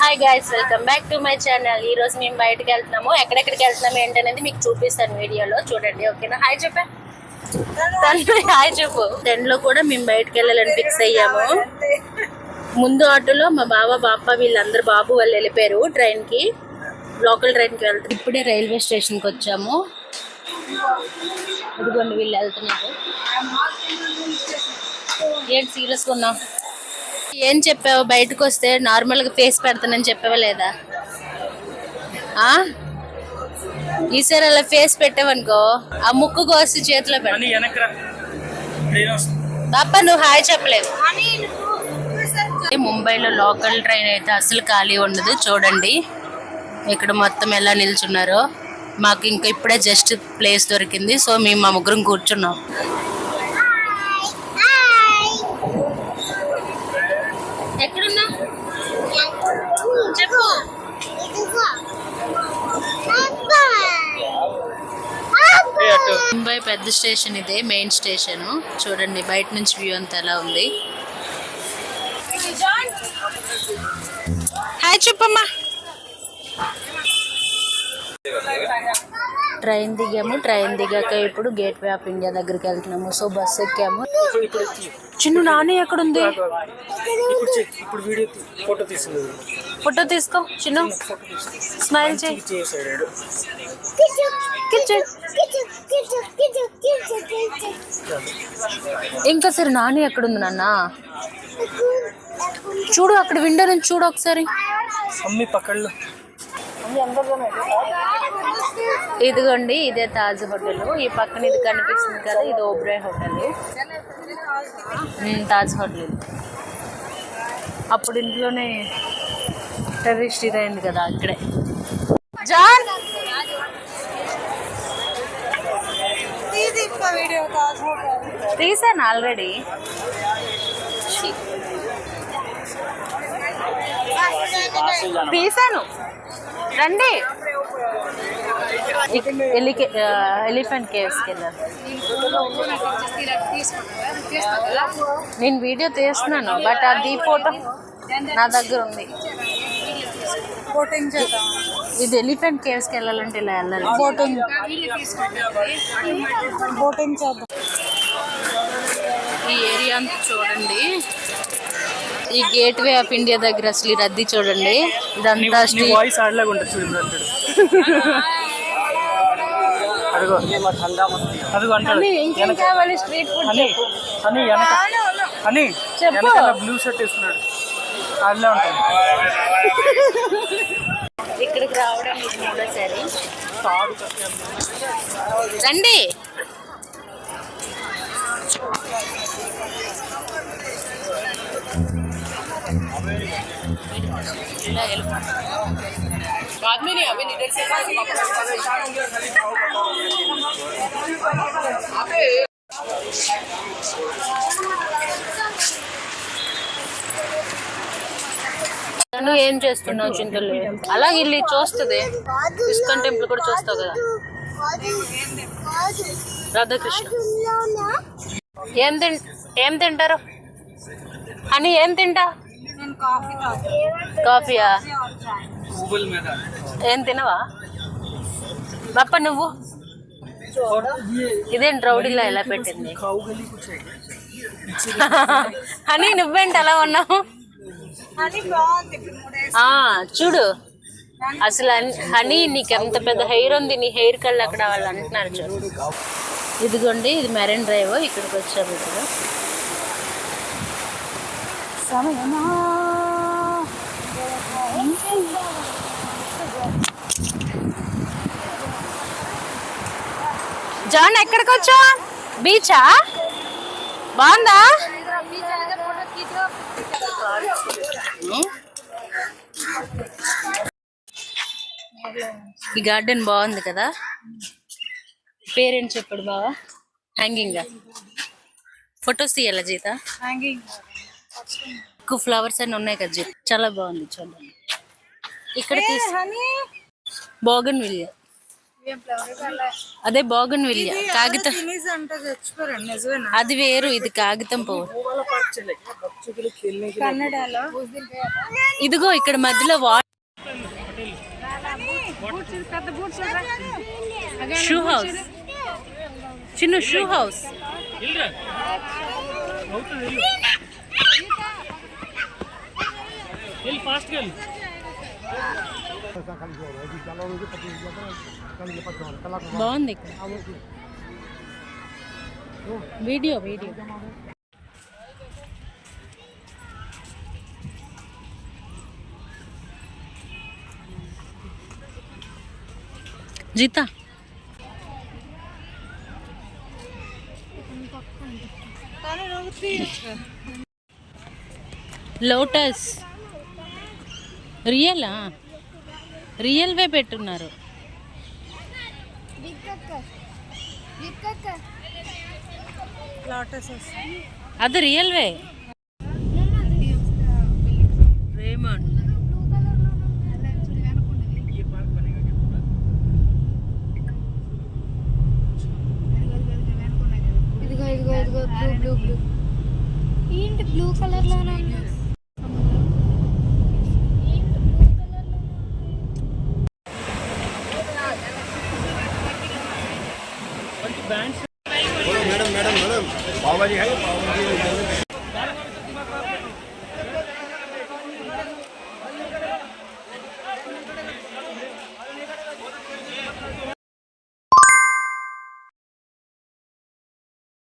Hi guys, welcome back to my channel. ఈ రోజు మేము బయటకు వెళ్తున్నాము. ఎక్కడెక్కడికి వెళ్తున్నాము ఏంటనేది మీకు చూపిస్తాను వీడియోలో, చూడండి. ఓకేనా? హాయ్ చెప్పా, హాయ్ చెప్పు. 10 లో కూడా మేము బయటకు వెళ్ళాలని ఫిక్స్ అయ్యాము. ముందు ఆటోలో మా బావ బాప వీళ్ళందరూ బాబు వాళ్ళు వెళ్ళిపోయారు ట్రైన్ కి, లోకల్ ట్రైన్ కి వెళ్తాం. ఇప్పుడే రైల్వే స్టేషన్ కి వచ్చాము. ఇదిగోండి వీళ్ళు వెళ్తున్నారు. ఏంటి సీరియస్ గా ఉన్నావు? ఏం చెప్పావు? బయటకు వస్తే నార్మల్ గా ఫేస్ పెడతానని చెప్పావా లేదా? ఈసారి అలా ఫేస్ పెట్టావనుకో ఆ ముక్కు కోసి చేతిలో పెట్ట. బాపా నువ్వు హాయ్ చెప్పలేవు. ముంబైలో లోకల్ ట్రైన్ అయితే అసలు ఖాళీ ఉండదు. చూడండి ఇక్కడ మొత్తం ఎలా నిల్చున్నారో. మాకు ఇంకా ఇప్పుడే జస్ట్ ప్లేస్ దొరికింది, సో మేము మా ముగ్గురం కూర్చున్నాం. ఎక్కడున్నా చెప్పు. ముంబై పెద్ద స్టేషన్ ఇదే, మెయిన్ స్టేషన్. చూడండి బయట నుంచి వ్యూ అంతా ఎలా ఉంది. హాయ్ చెప్పమ్మా. ట్రైన్ దిగాము. ట్రైన్ దిగాక ఇప్పుడు గేట్ వే ఆఫ్ ఇండియా దగ్గరికి వెళ్తున్నాము. సో బస్సు ఎక్కాము. చిన్ను నాని ఎక్కడుంది? ఫోటో తీసుకో చిన్ను, స్మైల్ చేయి. ఇంకా సరే నాని ఎక్కడుంది నాన్న? చూడు అక్కడ విండో నుంచి చూడు ఒకసారి. ఇదిగోండి ఇదే తాజ్ హోటల్. ఈ పక్కన ఇది కనిపిస్తుంది కదా, ఇది ఓబ్రాయ్ హోటల్. తాజ్ హోటల్ అప్పుడు ఇంట్లోనే టెర్రరిస్ట్ ఇదైంది కదా ఇక్కడే. జాన్ తీసాను ఆల్రెడీ. తీసాను రండి. ఎలిఫెంట్ కేవ్స్కి వెళ్ళాను. నేను వీడియో తీస్తున్నాను, బట్ అది ఫోటో నా దగ్గర ఉంది. ఇది ఎలిఫెంట్ కేవ్స్కి వెళ్ళాలంటే ఇలా వెళ్ళాలి. బోటింగ్ చేద్దాం. ఈ ఏరియా అంతా చూడండి. ఈ గేట్ వే ఆఫ్ ఇండియా దగ్గర అసలు రద్దీ చూడండి. ఇదంతా ఇంకేం కావాలి? స్ట్రీట్ ఫుడ్ చెప్పు. బ్లూ షర్ట్ వేసుకున్నాడు అలా ఉంటుంది. ఇక్కడికి రావడం మీకు మూడోసారి. రండి. నువ్వు ఏం చేస్తున్నావు చింతలు? అలాగే ఇల్లు చూస్తుంది. ఇస్కాన్ టెంపుల్ కూడా చూస్తావు కదా. రాధాకృష్ణ ఏం తింటారు అని? ఏం తింటా? కాఫీయా? ఏం తినవా బాప్ప నువ్వు? ఇదేంటి రౌడీలా ఎలా పెట్టింది అని? నువ్వేంటి అలా ఉన్నావు? చూడు అసలు హనీ నీకు ఎంత పెద్ద హెయిర్ ఉంది, నీ హెయిర్ కళ్ళు అక్కడ వాళ్ళు అంటున్నారు చూడు. ఇదిగోండి ఇది మెరైన్ డ్రైవ్. ఇక్కడికి వచ్చాము. ఇప్పుడు సమయమా జాన్ ఎక్కడికి వచ్చా? బీచా? బాగుందా? ఈ గార్డెన్ బాగుంది కదా. పేరేంటి చెప్పాడు బావా? హ్యాంగింగ్ ఫొటోస్ తీయాలా జీత? ఎక్కువ ఫ్లవర్స్ అన్నీ ఉన్నాయి కదా జీత. చాలా బాగుంది చూడండి. ఇక్కడ బోగన్ విలియా అదే బోగన్ విల్లియ కాగితం. అంటే చచ్చిపోరండి నిజమేనా? అది వేరు, ఇది కాగితం పువ్వు. కన్నడలో ఇదిగో ఇక్కడ మధ్యలో షూ హౌస్, చిన్న షూ హౌస్. బాగుంది ఇక్కడ. వీడియో జీతా లోటస్ రియల్వే పెట్టున్నారు. అది రియల్వే. రేమండ్ ఇదిగో బ్లూ ఏంటి బ్లూ కలర్ లోనే madam madam madam pav bhaji है, पाव भाजी